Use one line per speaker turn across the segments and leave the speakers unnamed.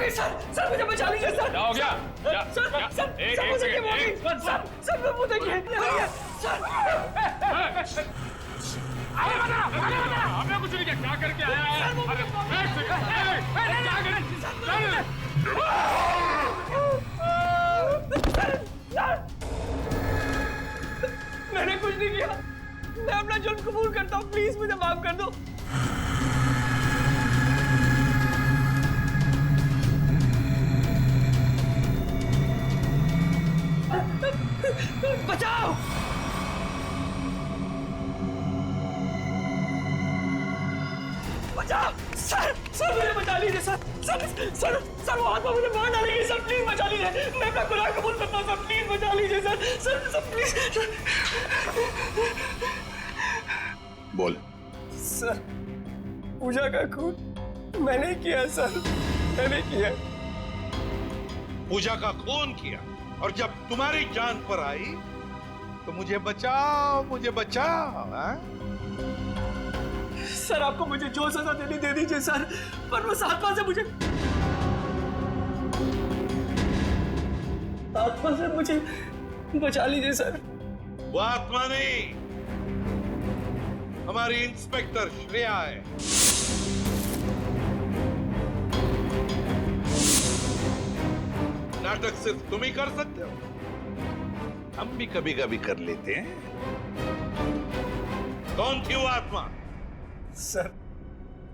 गई sir, sir मुझे बचा लीजिए सर।
क्या हो गया?
सर मुझे क्या हो गई? सर वो देखिए सर।
अरे बता, हमें कुछ नहीं किया, क्या करके आया है?
मैंने कुछ नहीं किया, मैं अपना जुर्म कबूल करता हूँ, प्लीज मुझे माफ कर दो। बचाओ! बचाओ! सर मुझे बचा लीजिए सर वो आत्मा मुझे मार डालेगी सर, प्लीज बचा लीजिए, मैं अपना गुनाह कबूल करता हूँ सर, प्लीज बचा लीजिए सर प्लीज।
बोल।
सर पूजा का खून मैंने किया सर, मैंने किया।
पूजा का खून किया और जब तुम्हारी जान पर आई तो मुझे बचाओ हाँ?
सर आपको मुझे जो सजा देनी दे दीजिए सर, पर उस आत्मा से मुझे बचा लीजिए सर।
वो आत्मा नहीं, हमारी इंस्पेक्टर श्रेया है। नाटक सिर्फ तुम ही कर सकते हो, हम भी कभी कभी कर लेते हैं। कौन थी वो आत्मा?
सर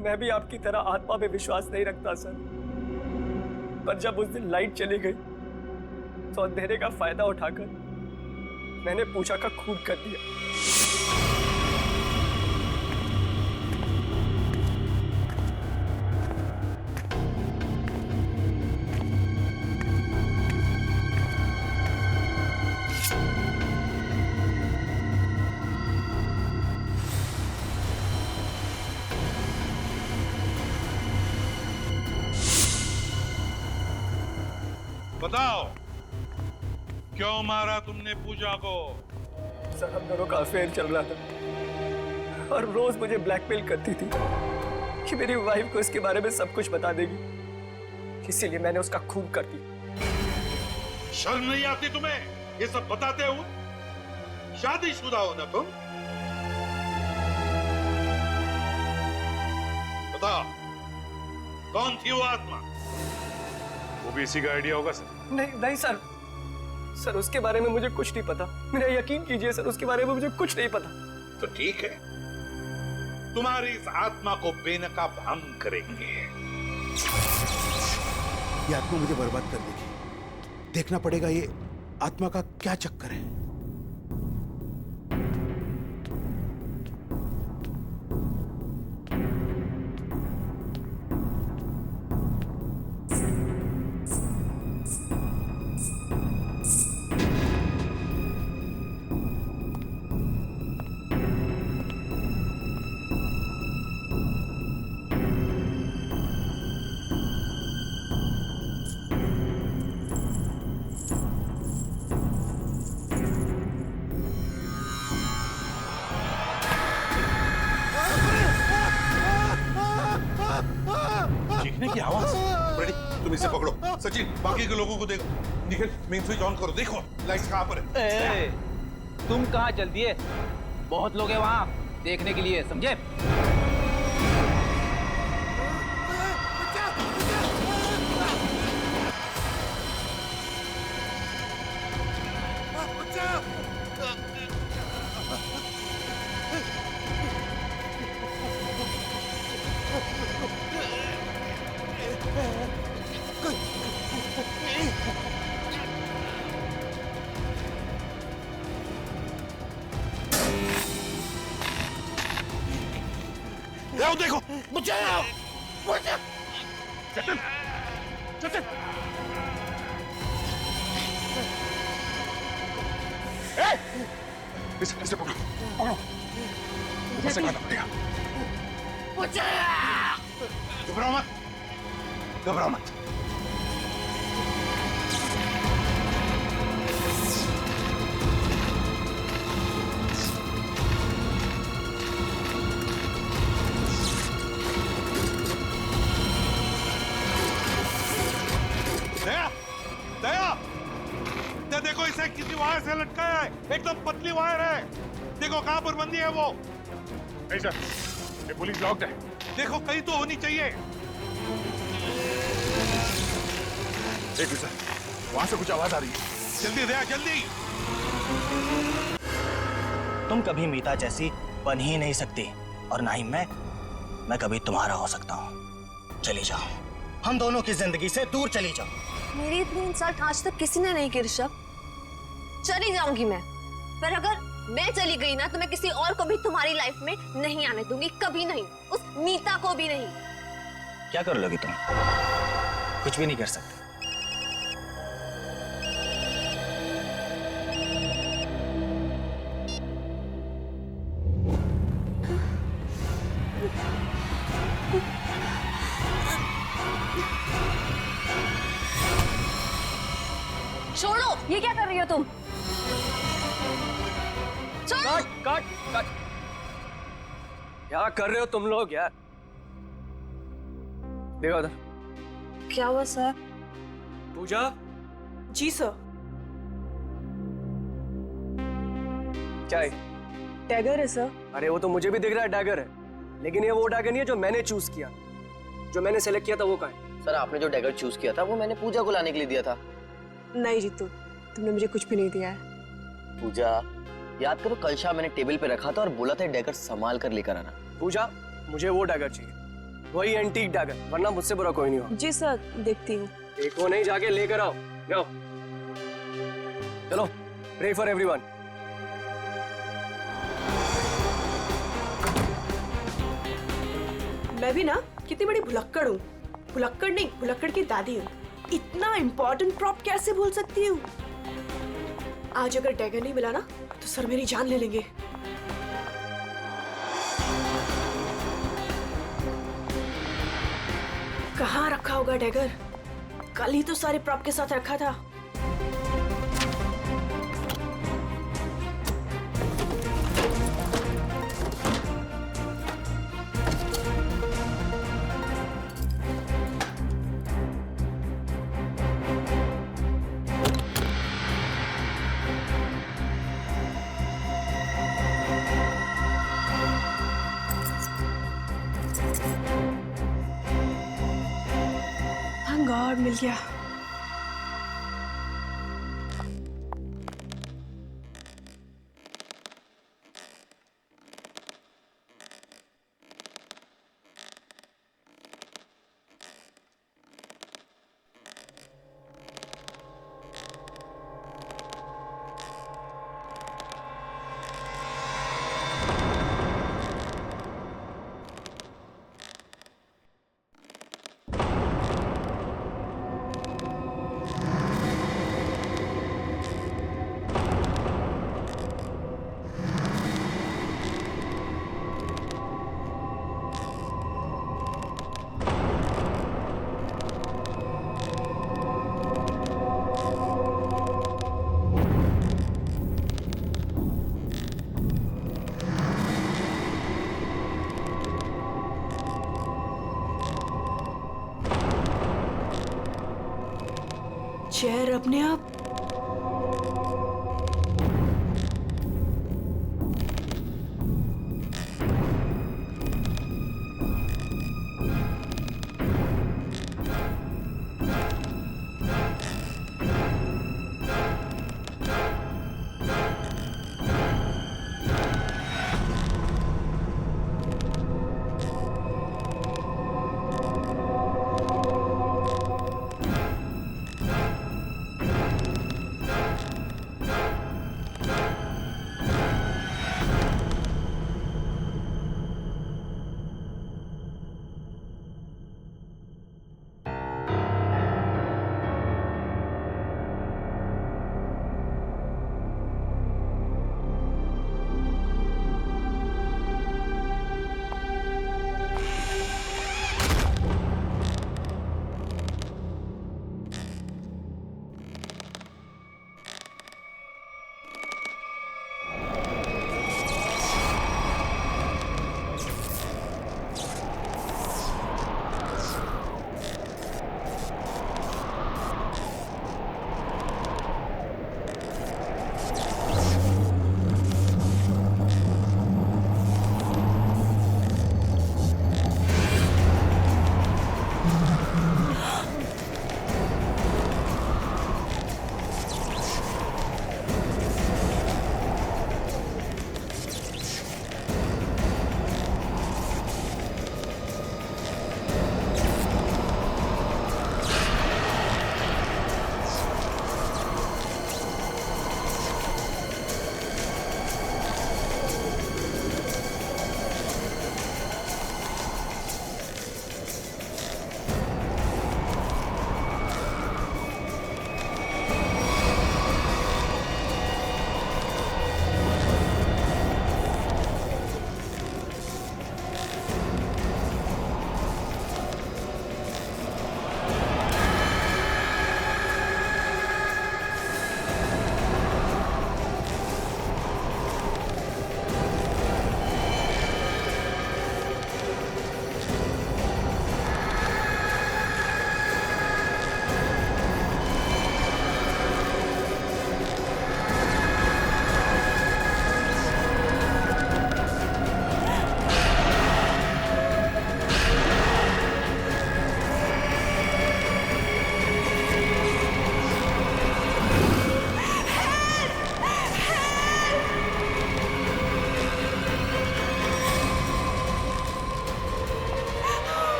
मैं भी आपकी तरह आत्मा पे विश्वास नहीं रखता सर, पर जब उस दिन लाइट चली गई तो अंधेरे का फायदा उठाकर मैंने पूजा का खून कर दिया।
बताओ क्यों मारा तुमने पूजा को?
सर हम दोनों का अफेयर चल रहा था और रोज मुझे ब्लैकमेल करती थी कि मेरी वाइफ को इसके बारे में सब कुछ बता देगी, इसीलिए मैंने उसका खून कर दिया।
शर्म नहीं आती तुम्हें ये सब बताते हो? शादीशुदा हो ना तुम? बताओ कौन थी वो आत्मा?
वो भी इसी का आइडिया होगा सर।
नहीं सर उसके बारे में मुझे कुछ नहीं पता, मेरा यकीन कीजिए सर, उसके बारे में मुझे कुछ नहीं पता।
तो ठीक है, तुम्हारी इस आत्मा को बेनकाब हम करेंगे।
ये आत्मा मुझे बर्बाद कर देगी, देखना पड़ेगा ये आत्मा का क्या चक्कर है।
चीखने की आवाज। रेडी, तुम इसे पकड़ो। सचिन बाकी के लोगों को देखो। निखिल मेन स्विच ऑन करो, देखो लाइट्स कहां पर है।
तुम कहाँ चल दिए? बहुत लोग हैं वहाँ देखने के लिए, समझे?
देखो बचाओ, बचाओ। चेतन, चेतन। इसे पकड़ो, पकड़ो। ऊपर से काटना पड़ेगा। घबराओ मत, घबराओ मत। किसी वायर से लटकाया है, एकदम पतली वायर है। देखो कहां पर बंदी है वो।
नहीं सर, ये पुलिस लॉक्ड है।
देखो कहीं तो होनी चाहिए।
देखो सर, वहां से कुछ आवाज आ रही है।
जल्दी दया, जल्दी।
तुम कभी मीता जैसी बन ही नहीं सकती और ना ही मैं कभी तुम्हारा हो सकता हूँ। चली जाओ, हम दोनों की जिंदगी से दूर चली जाओ।
मेरी इतनी इंसल्ट आज तक किसी ने नहीं की ऋषभ। चली जाऊंगी मैं, पर अगर मैं चली गई ना तो मैं किसी और को भी तुम्हारी लाइफ में नहीं आने दूंगी, कभी नहीं, उस मीता को भी नहीं।
क्या कर लोगी तुम? कुछ भी नहीं कर सकते।
छोड़ो, ये क्या कर रही हो तुम? छोड़ो।
काट काट काट। क्या कर रहे हो तुम लोग यार? देखो उधर।
क्या हुआ सर?
पूजा,
जी सर।
क्या है?
टैगर है सर।
अरे वो तो मुझे भी दिख रहा है डैगर है, लेकिन ये वो डैगर नहीं है जो मैंने चूज किया। जो मैंने सेलेक्ट किया था वो कहाँ है?
सर आपने जो डैगर चूज किया था वो मैंने पूजा को लाने के लिए दिया था।
नहीं जीतू, तुमने मुझे कुछ भी नहीं दिया है।
पूजा, याद करो कल शाम मैंने टेबल पे रखा था और बोला था डैगर संभाल कर लेकर आना।
पूजा, मुझे वो डैगर चाहिए, वही एंटीक डैगर, वरना मुझसे बुरा कोई नहीं हो।
जी सर, देखती हूँ।
देखो नहीं, जाके लेकर आओ। जाओ, चलो, प्रे फॉर एवरीवन।
मैं भी ना कितनी बड़ी भुलक्कड़ हूँ। भुलक्कड़ नहीं, भुलक्कड़ की दादी हूँ। इतना इम्पोर्टेंट प्रॉप कैसे भूल सकती हूँ? आज अगर डैगर नहीं मिला ना तो सर मेरी जान ले लेंगे। कहाँ रखा होगा डैगर? कल ही तो सारे प्रॉप के साथ रखा था। Thank God, मिल गया। चेयर अपने आप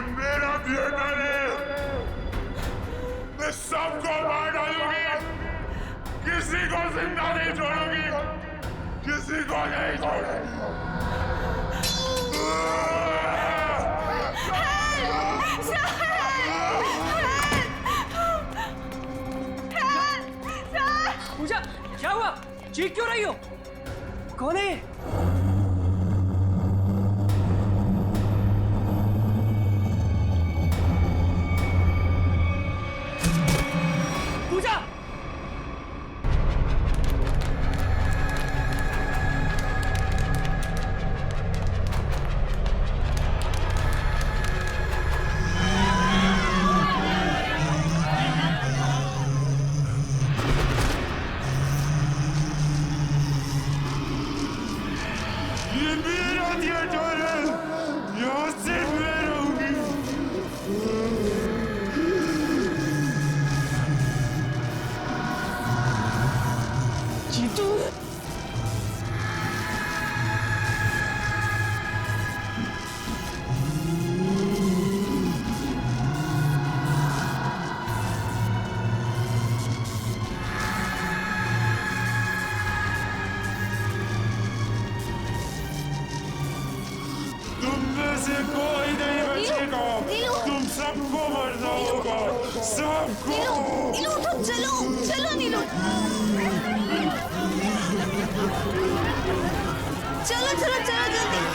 मेरा थिएटर है, मैं सबको मार डालूंगी, किसी को जिंदा नहीं छोड़ूंगी, किसी को नहीं छोड़ूंगी।
पूजा, क्या हुआ? चीख क्यों रही हो? कौन है? पूजा!
ये मेरा थिएटर है, यहाँ सिर्फ मैं रहूंगी।
जीतू!
तुम में से कोई नहीं बचेगा,
नीलू!
तुम सबको मरना होगा, सबको।
नीलू उठो, चलो चलो नीलू, चलो चलो चलो जल्दी।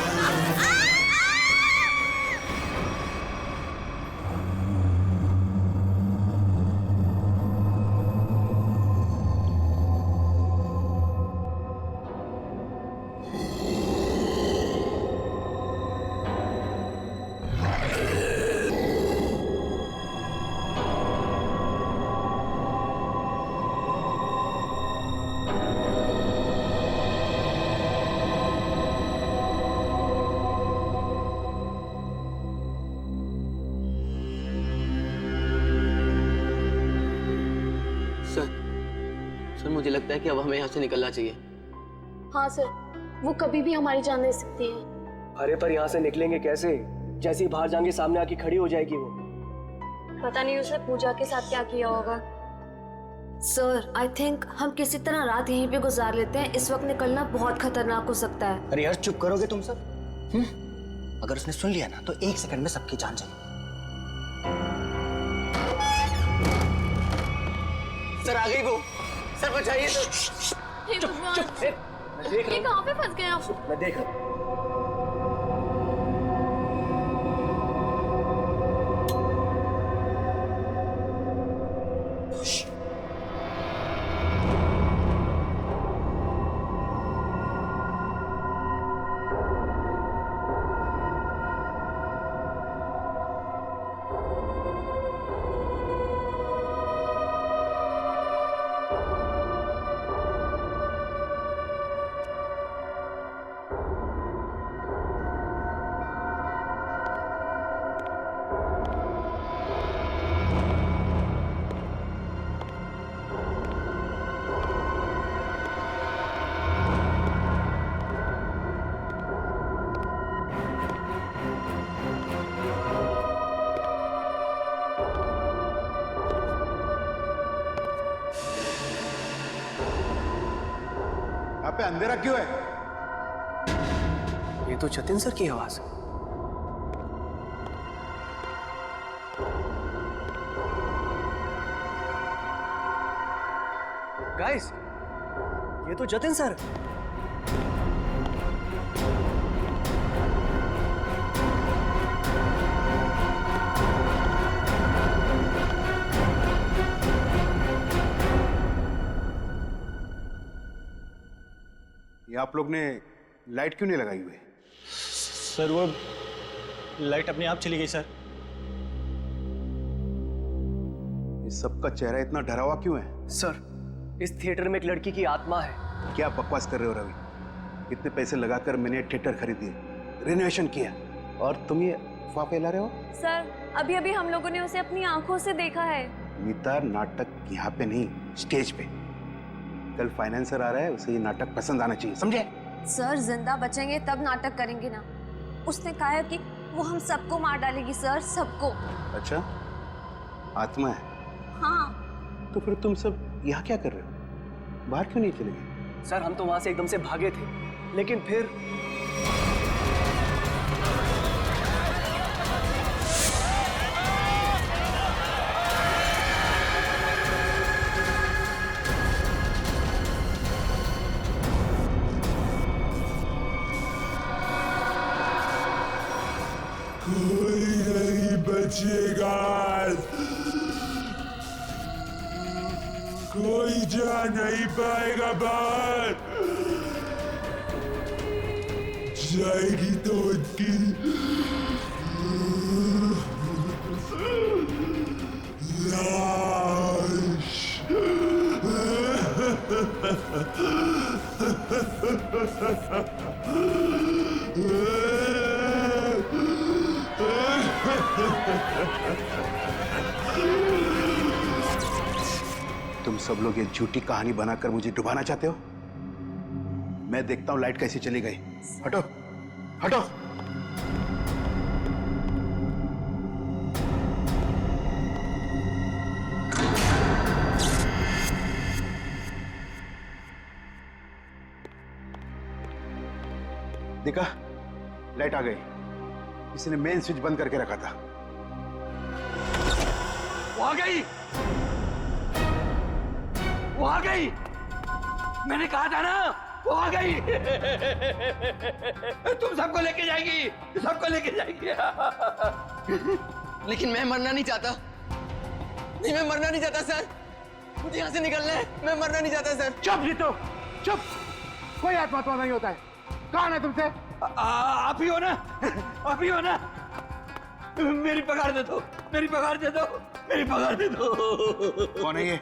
सर मुझे लगता है कि अब हमें यहाँ से निकलना चाहिए।
हाँ सर, वो कभी भी हमारी जान ले सकती है।
अरे पर यहाँ से निकलेंगे कैसे? जैसे ही बाहर जाएंगे सामने आके खड़ी हो जाएगी वो।
पता नहीं उसने पूजा के साथ क्या किया होगा।
सर, आई थिंक हम किसी तरह रात यहीं पे गुजार लेते हैं। इस वक्त निकलना बहुत खतरनाक हो सकता है।
अरे यार चुप करोगे तुम सब? अगर उसने सुन लिया ना तो 1 सेकंड में सबकी जान जाएगी।
सर आ गई वो, सर बचाइए सर।
हे भगवान,
मैं देख
ये
रहा
कहाँ पे फंस गए आप?
हूँ, मैं देख रहा हूँ।
यहाँ पे अंधेरा क्यों है?
ये तो जतिन सर की आवाज है। गाइस, ये तो जतिन सर।
ये आप लोग ने लाइट क्यों नहीं लगाई हुई?
सर वो लाइट अपने आप चली गई सर।
इस सबका चेहरा इतना डरा हुआ क्यों है?
सर, इस थिएटर में एक लड़की की आत्मा है।
क्या बकवास कर रहे हो रवि? इतने पैसे लगाकर मैंने थिएटर खरीदी, रेनोवेशन किया, और तुम ये अफवाह फैला रहे हो?
सर, अभी अभी हम लोगों ने उसे अपनी आंखों से देखा है।
मीता, नाटक यहाँ पे नहीं, स्टेज पे। कल फाइनेंसर आ रहा है, उसे ये नाटक पसंद आना चाहिए, समझे?
सर, जिंदा बचेंगे तब नाटक करेंगे ना। उसने कहा है कि वो हम सबको मार डालेगी सर, सबको।
अच्छा, आत्मा है?
हाँ।
तो फिर तुम सब यहाँ क्या कर रहे हो? बाहर क्यों नहीं चले गए?
सर हम तो वहां से एकदम से भागे थे, लेकिन फिर
कोई नहीं बचेगा, कोई जा नहीं पाएगा बाहर। जाएगी तो उनकी लाश।
तुम सब लोग ये झूठी कहानी बनाकर मुझे डुबाना चाहते हो? मैं देखता हूं लाइट कैसे चली गई। हटो, हटो। देखा, लाइट आ गई। किसी ने मेन स्विच बंद करके रखा था।
वो आ गई, वो आ गई। मैंने कहा था ना, वो आ गई। तुम सबको लेके जाएगी, सबको लेके जाएगी।
लेकिन मैं मरना नहीं चाहता। नहीं, मैं मरना नहीं चाहता सर। मुझे यहाँ से निकलना है। मैं मरना नहीं चाहता सर।
चुप जीतो, चुप। कोई आत्मा नहीं होता है। कौन है तुमसे?
आप ही हो ना, आप ही हो ना। मेरी पगार दे दो, मेरी पगार दे दो, मेरी पगार दे दो।
कौन है ये?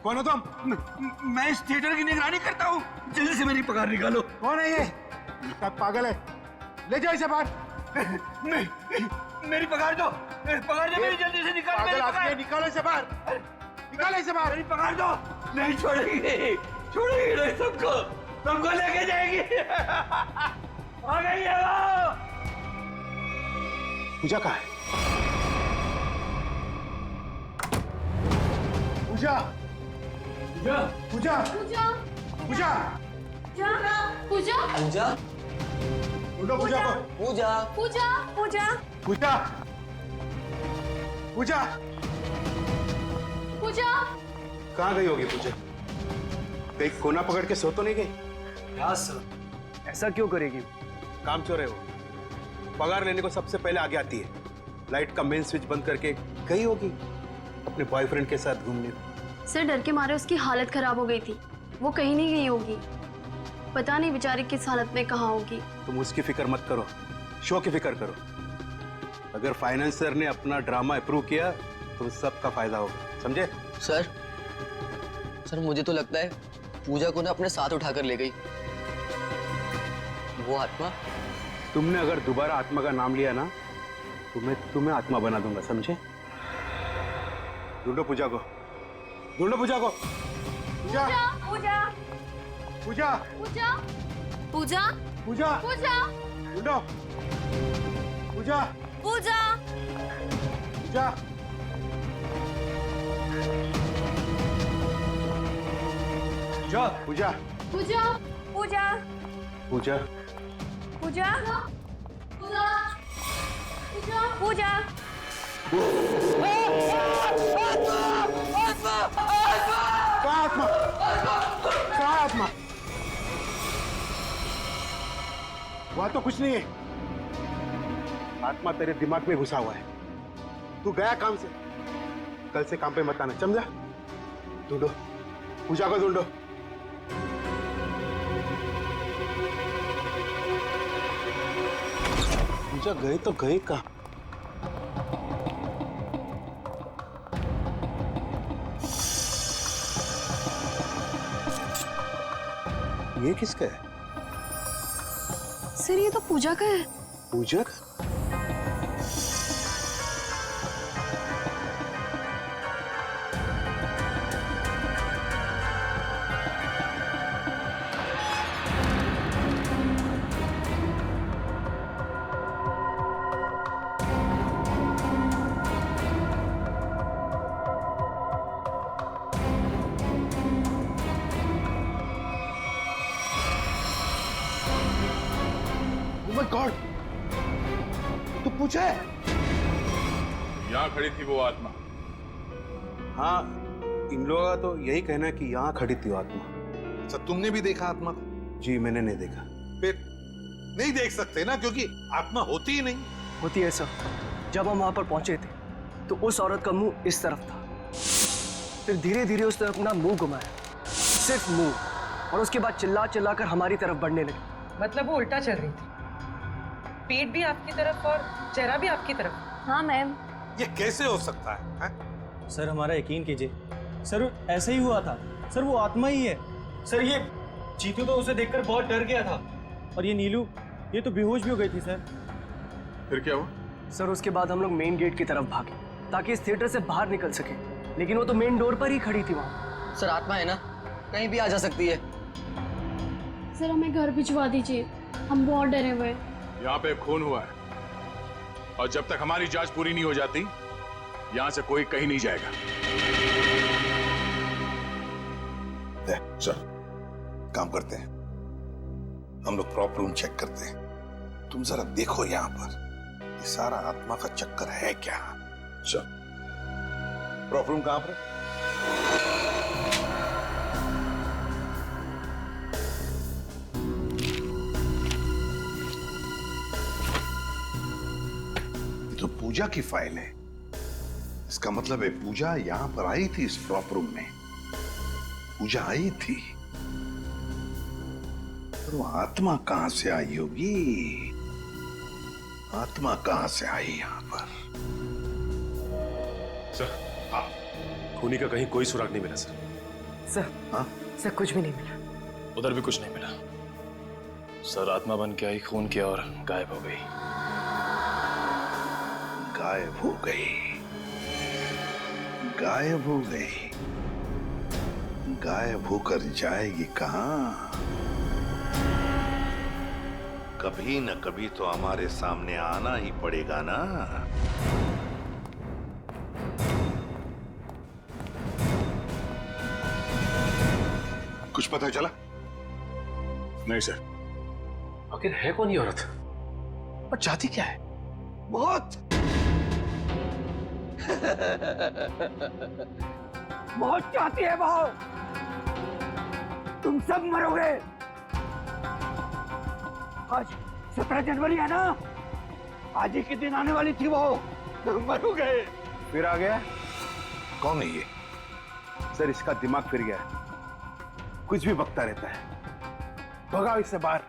कौन हो तुम?
मैं इस थिएटर की निगरानी करता हूँ। जल्दी से मेरी पगार निकालो।
कौन है ये? पागल है, ले जाओ इसे बाहर।
मेरी पगार दो, पगार दो मेरी, जल्दी से निकालो मेरी पगार।
निकालो इसे बाहर, निकालो इसे बाहर।
मेरी पगार दो। नहीं छोड़ेगी, छोड़ेगी नहीं सबको, सबको लेके जाएगी। आ गई है वो।
पूजा कहाँ है? पूजा, पूजा, पूजा,
पूजा
पूजा,
पूजा
पूजा
ढूंढो पूजा को।
पूजा
पूजा पूजा
पूजा, पूजा,
पूजा
कहाँ गई होगी पूजा? कहीं कोना पकड़ के सो तो नहीं गई?
सर, ऐसा क्यों करेगी?
काम चोर है वो। पगार लेने को सबसे पहले आगे आती है। लाइट का मेन स्विच बंद करके गई होगी अपने बॉयफ्रेंड के साथ घूमने।
सर डर के मारे उसकी हालत खराब हो गई थी, वो कहीं नहीं गई होगी। पता नहीं बेचारी किस हालत में कहाँ होगी।
तुम उसकी फिक्र मत करो, शो की फिक्र करो। अगर फाइनेंसर ने अपना ड्रामा अप्रूव किया तो सबका फायदा होगा, समझे?
सर मुझे तो लगता है पूजा को ना अपने साथ उठाकर ले गई वो आत्मा।
तुमने अगर दोबारा आत्मा का नाम लिया ना तो मैं तुम्हें आत्मा बना दूंगा, समझे? ढूंढो पूजा को, ढूंढो पूजा को। पूजा,
पूजा,
पूजा,
पूजा
पूजा,
पूजा,
पूजा
ढूंढो। पूजा,
पूजा,
पूजा, पूजा,
पूजा
पूजा,
पूजा,
पूजा,
पूजा
पूजा।
कहाँ आत्मा? कहाँ आत्मा? वहां तो कुछ नहीं है। आत्मा तेरे दिमाग में घुसा हुआ है। तू गया काम से, कल से काम पे मत आना, समझा? ढूंढो पूजा को, ढूंढो। पूजा गए तो गए कहाँ? ये किसका है?
सर ये तो पूजा का है।
पूजा का?
गॉड, तू पूछे?
यहाँ खड़ी थी वो आत्मा।
हाँ, इन लोगों का तो यही कहना है कि यहाँ खड़ी थी वो आत्मा।
अच्छा, तुमने भी देखा आत्मा को?
जी मैंने नहीं देखा।
फिर नहीं देख सकते ना, क्योंकि आत्मा होती ही नहीं।
होती है सर। जब हम वहां पर पहुंचे थे तो उस औरत का मुंह इस तरफ था, फिर धीरे धीरे उसने अपना मुंह घुमाया, सिर्फ मुंह, और उसके बाद चिल्ला चिल्ला कर हमारी तरफ बढ़ने लगी।
मतलब वो उल्टा चल रही थी, पेट भी आपकी तरफ और चेहरा भी आपकी तरफ।
हाँ मैम।
ये कैसे हो सकता है?
सर हमारा यकीन कीजिए, सर ऐसा ही हुआ था। सर वो आत्मा ही है। सर ये चीतू तो उसे देखकर बहुत डर गया था, और ये नीलू, ये तो बेहोश भी हो गई थी सर।
फिर क्या हुआ?
सर उसके बाद हम लोग मेन गेट की तरफ भागे ताकि इस थिएटर से बाहर निकल सके, लेकिन वो तो मेन डोर पर ही खड़ी थी वहां।
सर आत्मा है ना, कहीं भी आ जा सकती है।
सर हमें घर भिजवा दीजिए, हम बहुत डरे हुए हैं।
यहाँ पे खून हुआ है और जब तक हमारी जांच पूरी नहीं हो जाती यहाँ से कोई कहीं नहीं जाएगा।
चल काम करते हैं, हम लोग प्रॉप रूम चेक करते हैं। तुम जरा देखो यहाँ पर ये सारा आत्मा का चक्कर है क्या। चल, प्रॉप रूम कहां पर है? ये तो पूजा की फाइल है। इसका मतलब है पूजा यहां पर आई थी इस प्रॉप रूम में। पूजा आई थी, पर वो आत्मा कहां से आई होगी? आत्मा कहां से आई यहां पर?
सर, खूनी का कहीं कोई सुराग नहीं मिला सर।
सर,
हाँ?
सर कुछ भी नहीं मिला।
उधर भी कुछ नहीं मिला सर। आत्मा बन के आई, खून किया और गायब हो गई।
गायब हो गई, गायब हो गई। गायब होकर जाएगी कहां? कभी न कभी तो हमारे सामने आना ही पड़ेगा ना। कुछ पता चला?
नहीं सर।
आखिर है कौन ये औरत और चाहती क्या है?
बहुत
बहुत चाहती है वो। तुम सब मरोगे। आज 17 जनवरी है ना, आज ही के दिन आने वाली थी वो। मरोगे।
फिर आ गया।
कौन है ये?
सर इसका दिमाग फिर गया है, कुछ भी बकता रहता है। भगाओ इससे बाहर।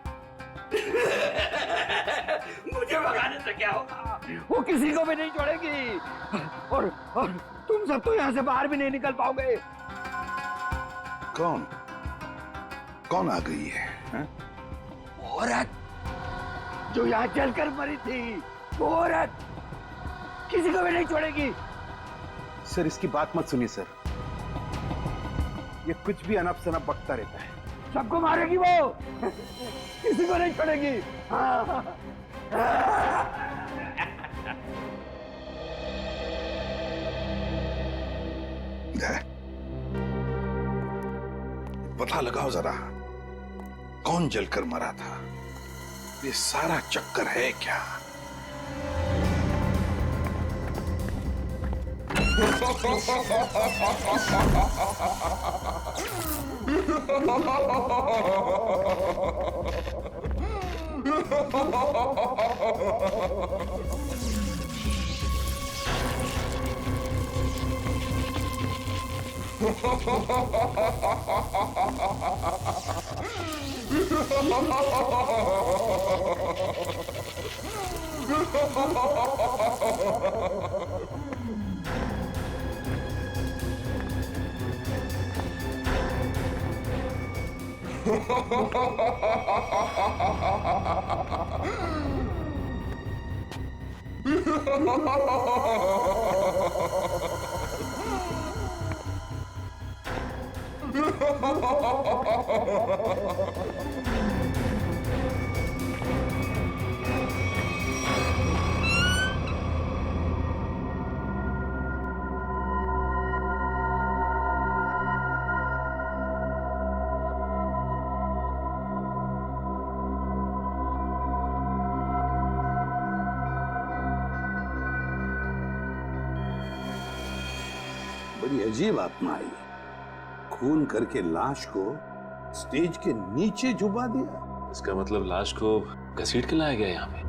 मुझे भगाने से क्या होगा? वो किसी को भी नहीं छोड़ेगी, और तुम सब तो यहाँ से बाहर भी नहीं निकल पाओगे।
कौन कौन आ गई है?
औरत जो यहाँ जलकर मरी थी, वो औरत किसी को भी नहीं छोड़ेगी।
सर इसकी बात मत सुनिए सर, ये कुछ भी अनप शनप बकता रहता है।
सबको मारेगी वो, किसी को नहीं छोड़ेगी। हाँ।
पता लगाओ जरा, कौन जलकर मरा था? ये सारा चक्कर है क्या? बड़ी अजीब आत्मा आई, खून करके लाश को स्टेज के नीचे छुपा दिया।
इसका मतलब लाश को घसीट के लाया गया यहाँ पे।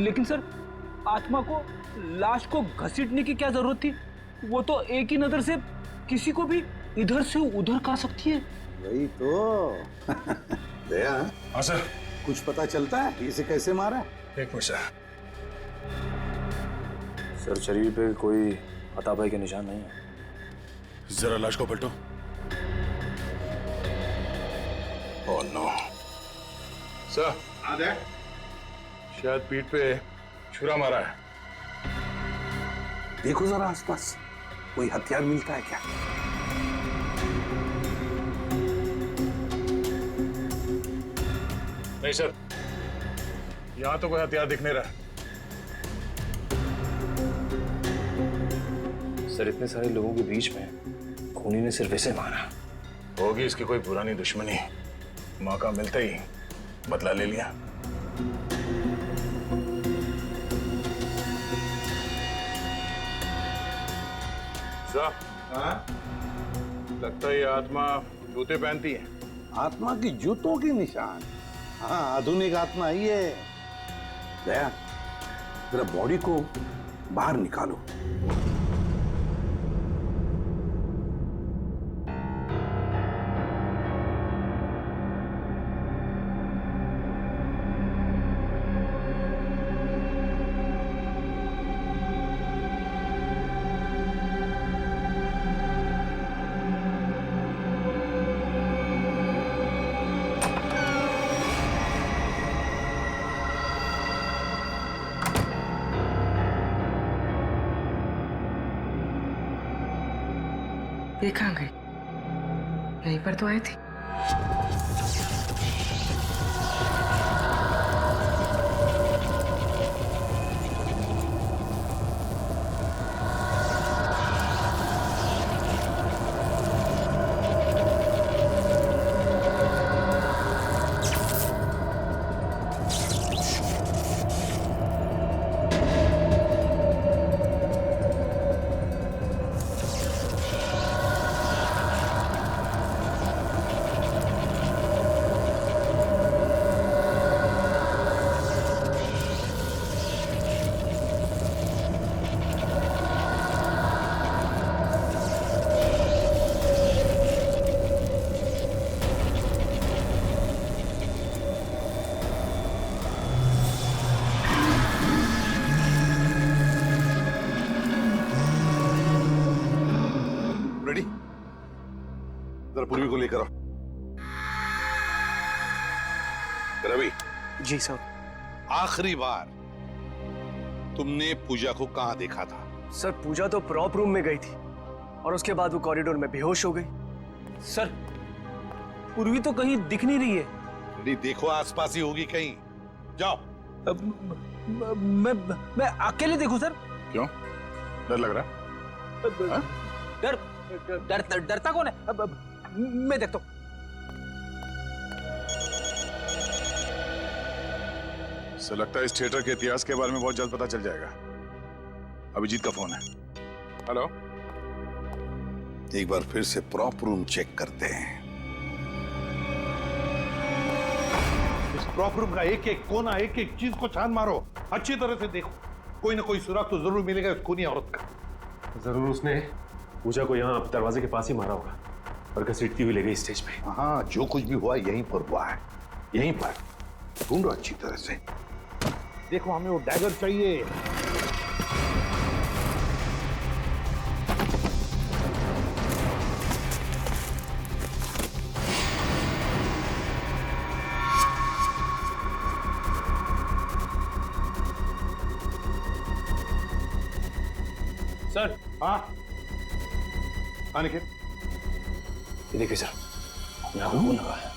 लेकिन सर, आत्मा को लाश को घसीटने की क्या जरूरत थी? वो तो एक ही नजर से किसी को भी इधर से उधर कर सकती है।
वही तो। दया,
हाँ सर।
कुछ पता चलता है कि इसे कैसे मारा?
एक मिनट सर, शरीर पे कोई हथापाई के निशान नहीं है। जरा लाश को पलटो।
Oh no.
सर, शायद पीठ पे छुरा मारा है।
देखो जरा आसपास, कोई हथियार मिलता है क्या?
नहीं सर, यहां तो कोई हथियार दिख नहीं रहा।
सर, इतने सारे लोगों के बीच में खूनी ने सिर्फ इसे मारा।
होगी इसकी कोई पुरानी दुश्मनी, मौका मिलते ही बदला ले लिया। लगता है ये आत्मा जूते पहनती है।
आत्मा की जूतों के निशान? हाँ, आधुनिक आत्मा ही है। दया, जरा बॉडी को बाहर निकालो।
ये कहाँ गई? यहीं पर तो आई थी। पूर्वी को लेकर आओ। रवि।
जी सर।
आखिरी बार तुमने पूजा को कहां देखा था?
सर, पूजा तो प्रॉप रूम में गई थी और उसके बाद वो कॉरिडोर में बेहोश हो गई।
सर, पूर्वी तो कहीं दिख नहीं रही है।
नहीं, देखो आसपास ही होगी कहीं। जाओ।
मैं अकेले देखूं सर?
क्यों? डर लग रहा?
डरता कौन है? मैं देखता हूं।
सर, लगता है इस थिएटर के इतिहास के बारे में बहुत जल्द पता चल जाएगा। अभिजीत का फोन है। हेलो।
एक बार फिर से प्रॉप रूम चेक करते हैं।
इस प्रॉप रूम का एक एक कोना, एक एक चीज को छान मारो, अच्छी तरह से देखो। कोई ना कोई सुराग तो जरूर मिलेगा उस खूनी औरत का।
जरूर उसने पूजा को यहाँ दरवाजे के पास ही मारा होगा और घसीटती हुई ले गई स्टेज पे।
हाँ, जो कुछ भी हुआ यहीं पर हुआ है। यहीं पर ढूंढो अच्छी तरह से।
देखो, हमें वो डैगर चाहिए।
सर।
हाँ, आने के।
ये देखिए सर, यहाँ पे खून लगा है।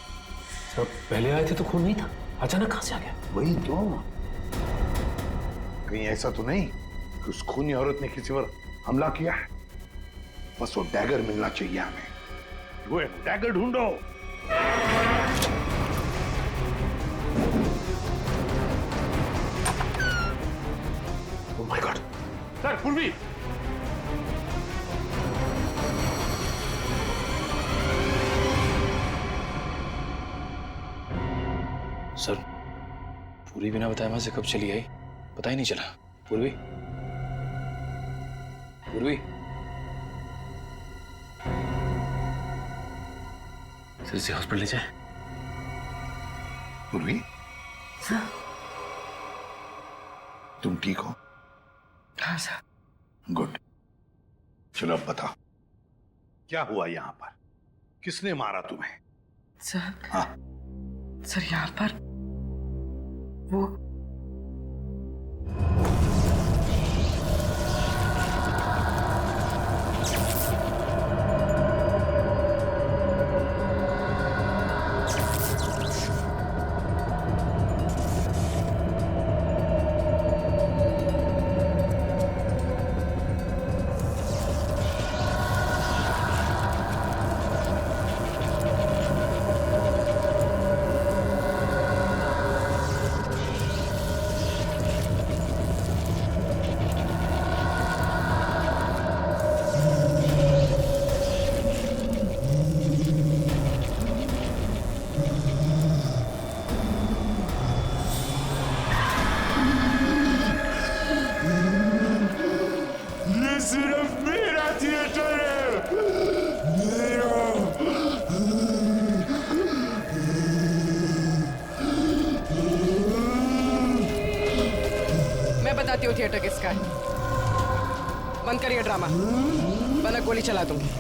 सर, पहले आए थे तो खून नहीं था, अचानक कहाँ से आ गया?
वही तो। कहीं ऐसा तो नहीं कि उस खूनी औरत ने किसी पर हमला किया है? बस वो डैगर मिलना चाहिए हमें।
वो डैगर ढूंढो।
पूर्वी,
सर पूरी बिना बताए वहां से कब चली आई पता ही नहीं चला। पूर्वी, पूर्वी, सर इसे हॉस्पिटल ले जाए।
पूर्वी, तुम ठीक हो?
हाँ सर।
गुड। चलो अब बताओ क्या हुआ यहाँ पर, किसने मारा तुम्हें?
सर,
हाँ,
सर यहाँ पर वो
सिर्फ मेरा थिएटर है, मेरा।
मैं बताती हूँ थिएटर किसका है। बंद करिए ड्रामा, वरना गोली चला दूंगी।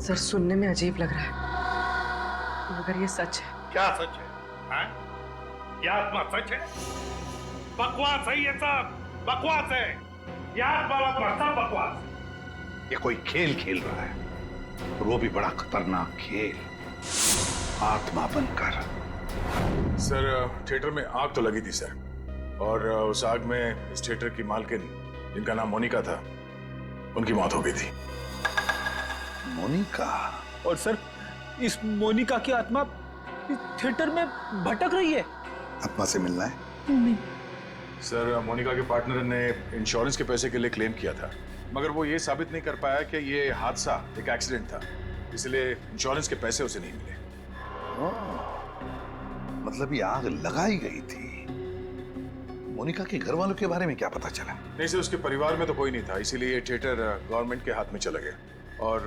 सर सुनने में अजीब लग रहा है, मगर ये सच है।
क्या सच है? हाँ? ये आत्मा सच है? बकवास है ये सब, बकवास है। ये आत्मा सब बकवास है। ये कोई खेल खेल रहा है, और वो भी बड़ा खतरनाक खेल, आत्मा बनकर।
सर थिएटर में आग तो लगी थी सर, और उस आग में इस थिएटर की मालकिन जिनका नाम मोनिका था, उनकी मौत हो गई थी।
मोनिका?
और सर इस मोनिका की आत्मा इस थिएटर में भटक रही है।
आत्मा से मिलना है?
सर मोनिका के पार्टनर ने इंश्योरेंस के पैसे के लिए क्लेम किया था, मगर वो ये साबित नहीं कर पाया कि ये हादसा एक एक्सीडेंट था, इसलिए इंश्योरेंस के पैसे उसे नहीं मिले।
मतलब ये आग लगाई गई थी। मोनिका के घर वालों के बारे में क्या पता चला?
नहीं सर, उसके परिवार में तो कोई नहीं था, इसीलिए ये थिएटर गवर्नमेंट के हाथ में चला गया, और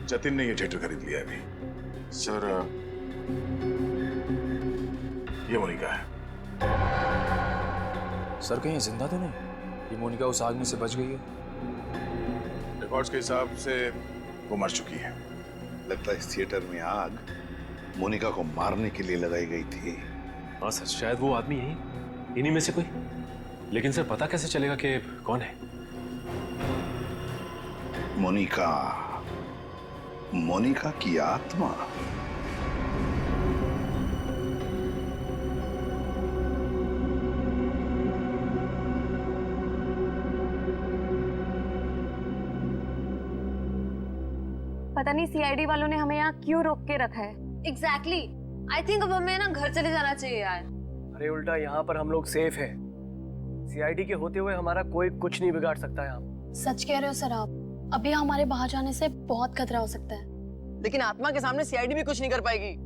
जतिन ने ये थिएटर खरीद लिया अभी। सर ये मोनिका है।
सर कहीं जिंदा तो नहीं? ये मोनिका उस आग में से बच गई है?
रिकॉर्ड्स के हिसाब से वो मर चुकी है।
लगता है इस थिएटर में आग मोनिका को मारने के लिए लगाई गई थी।
हाँ सर, शायद वो आदमी यही, इन्हीं में से कोई। लेकिन सर पता कैसे चलेगा कि कौन है?
मोनिका, मोनिका की आत्मा।
पता नहीं सीआईडी वालों ने हमें यहाँ क्यों रोक के रखा है।
एग्जैक्टली आई थिंक अब हमें ना घर चले जाना चाहिए यार।
अरे उल्टा यहाँ पर हम लोग सेफ हैं। सीआईडी के होते हुए हमारा कोई कुछ नहीं बिगाड़ सकता यहाँ।
सच कह रहे हो सर आप, अभी हमारे बाहर जाने से बहुत खतरा हो सकता है।
लेकिन आत्मा के सामने सीआईडी भी कुछ नहीं कर पाएगी।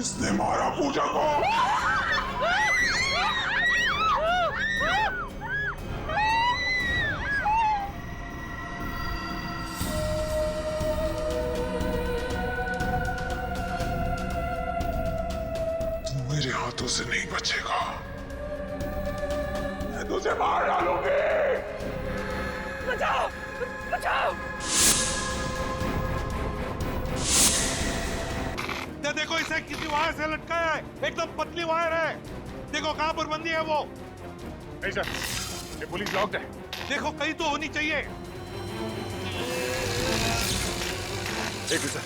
किसने मारा पूजा को? तू मेरे हाथों से नहीं बचेगा। मैं तुझे मार डालूंगी।
बचाओ बचाओ।
देखो इसे किसी वायर से लटकाया है, एकदम पतली वायर है। देखो कहां पर बंदी है वो।
नहीं सर, ये पुलिस लॉक्ड है।
देखो कहीं तो होनी चाहिए।
एक मिनट सर,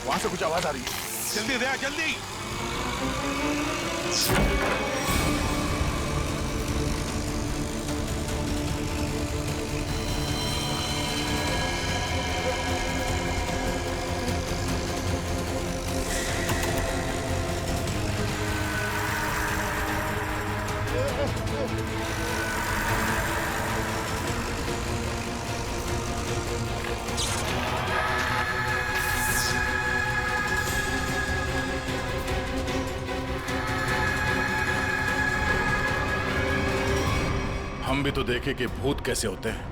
वहां से कुछ आवाज आ रही है।
जल्दी दे जल्दी।
हम भी तो देखे कि भूत कैसे होते हैं।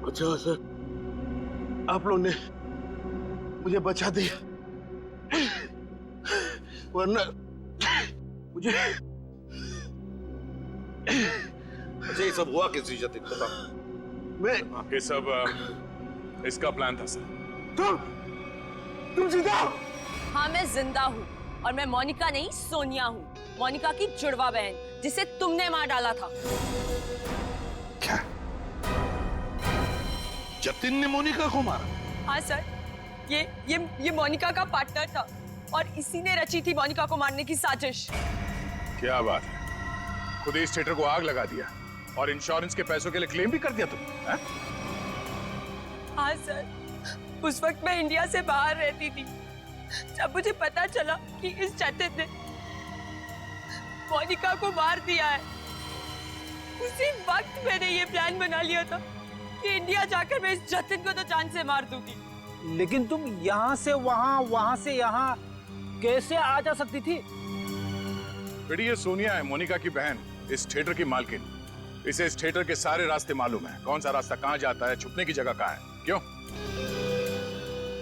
अच्छा सर, आप लोग ने मुझे बचा दिया, वरना मुझे।
अच्छा ये सब हुआ किस जतिन बता।
मैं
ये सब इसका प्लान था सर।
तुम जिंदा?
हाँ मैं जिंदा हूँ और मैं मोनिका नहीं सोनिया हूँ, मोनिका की जुड़वा बहन जिसे तुमने मार डाला था।
क्या? जतिन ने मोनिका को मारा?
हाँ सर, ये मोनिका का पार्टनर था और इसी ने रची थी मोनिका को मारने की साजिश।
क्या बात है, खुद ही इस थिएटर को आग लगा दिया और इंश्योरेंस के पैसों के लिए क्लेम भी कर दिया तुम, हैं?
हाँ सर, उस वक्त मैं इंडिया से बाहर रहती थी। जब मुझे पता चला कि इस जतिन ने मोनिका को मार दिया है, उसी वक्त मैंने ये प्लान बना लिया था कि इंडिया जाकर मैं इस जतिन को तो जान से मार दूंगी।
लेकिन तुम यहाँ से वहाँ, वहाँ से यहाँ कैसे आ जा सकती थी?
बेटी ये सोनिया है, मोनिका की बहन, इस थिएटर की मालकिन। इसे इस थिएटर के सारे रास्ते मालूम है, कौन सा रास्ता कहाँ जाता है, छुपने की जगह कहाँ है। क्यों?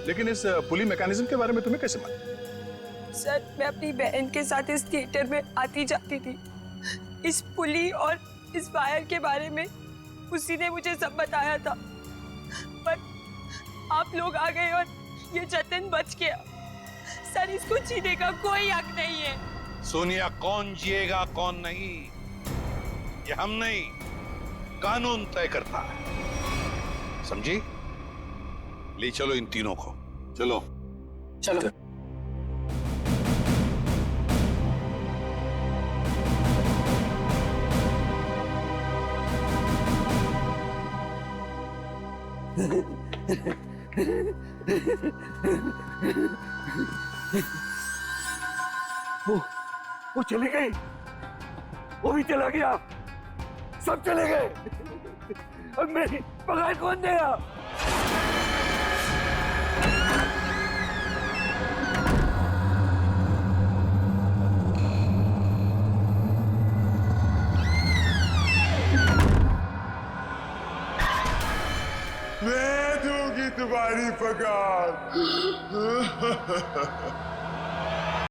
लेकिन इस पुली मैकेनिज्म के बारे में तुम्हें कैसे मालूम?
सर मैं अपनी बहन के साथ इस थिएटर में आती जाती थी। इस पुली और इस वायर के बारे में उसी ने मुझे सब बताया था, पर आप लोग आ गए और ये जतिन बच गया। सर इसको जीने का कोई हक नहीं है।
सोनिया, कौन जिएगा कौन नहीं ये हम नहीं, कानून तय करता है, समझी? ले चलो इन तीनों को, चलो
चलो।
वो चले गए, वो भी चला गया, सब चले गए। अब मेरी पगार कौन देगा?
मैं दूंगी तुम्हारी पगार।